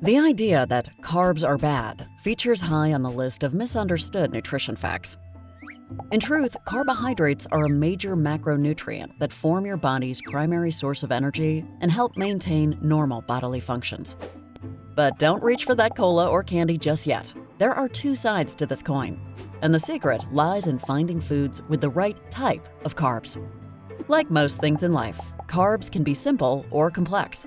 The idea that carbs are bad features high on the list of misunderstood nutrition facts. In truth, carbohydrates are a major macronutrient that form your body's primary source of energy and help maintain normal bodily functions. But don't reach for that cola or candy just yet. There are two sides to this coin, and the secret lies in finding foods with the right type of carbs. Like most things in life, carbs can be simple or complex.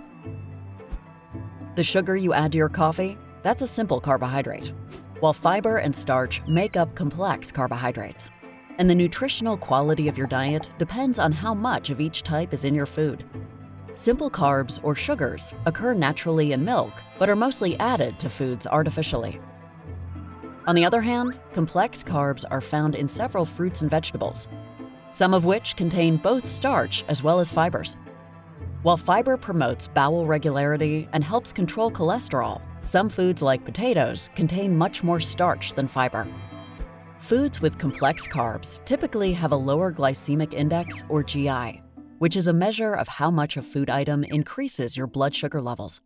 The sugar you add to your coffee, that's a simple carbohydrate, while fiber and starch make up complex carbohydrates. And the nutritional quality of your diet depends on how much of each type is in your food. Simple carbs or sugars occur naturally in milk, but are mostly added to foods artificially. On the other hand, complex carbs are found in several fruits and vegetables, some of which contain both starch as well as fibers. While fiber promotes bowel regularity and helps control cholesterol, some foods like potatoes contain much more starch than fiber. Foods with complex carbs typically have a lower glycemic index or GI, which is a measure of how much a food item increases your blood sugar levels.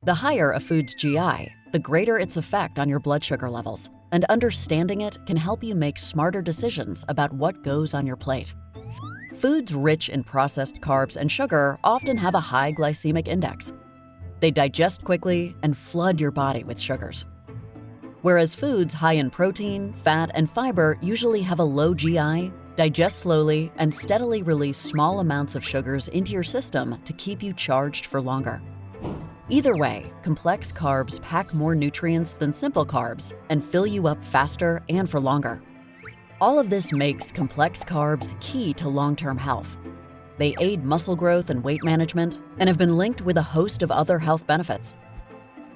The higher a food's GI, the greater its effect on your blood sugar levels, and understanding it can help you make smarter decisions about what goes on your plate. Foods rich in processed carbs and sugar often have a high glycemic index. They digest quickly and flood your body with sugars. Whereas foods high in protein, fat, and fiber usually have a low GI, digest slowly, and steadily release small amounts of sugars into your system to keep you charged for longer. Either way, complex carbs pack more nutrients than simple carbs and fill you up faster and for longer. All of this makes complex carbs key to long-term health. They aid muscle growth and weight management and have been linked with a host of other health benefits,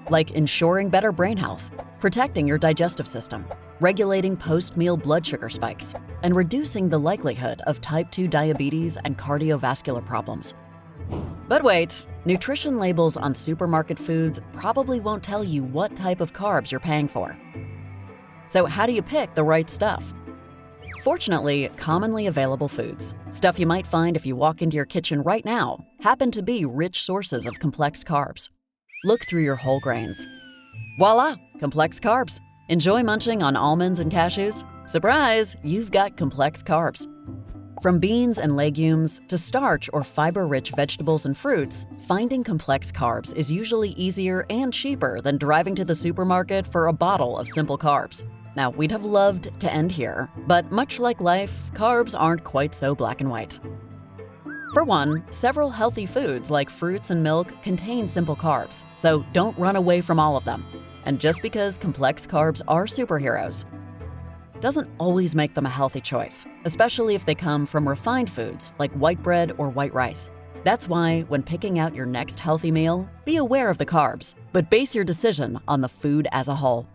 like ensuring better brain health, protecting your digestive system, regulating post-meal blood sugar spikes, and reducing the likelihood of type 2 diabetes and cardiovascular problems. But wait, nutrition labels on supermarket foods probably won't tell you what type of carbs you're paying for. So how do you pick the right stuff? Fortunately, commonly available foods, stuff you might find if you walk into your kitchen right now, happen to be rich sources of complex carbs. Look through your whole grains. Voila, complex carbs. Enjoy munching on almonds and cashews? Surprise, you've got complex carbs. From beans and legumes to starch or fiber-rich vegetables and fruits, finding complex carbs is usually easier and cheaper than driving to the supermarket for a bottle of simple carbs. Now, we'd have loved to end here, but much like life, carbs aren't quite so black and white. For one, several healthy foods like fruits and milk contain simple carbs, so don't run away from all of them. And just because complex carbs are superheroes, doesn't always make them a healthy choice, especially if they come from refined foods like white bread or white rice. That's why, when picking out your next healthy meal, be aware of the carbs, but base your decision on the food as a whole.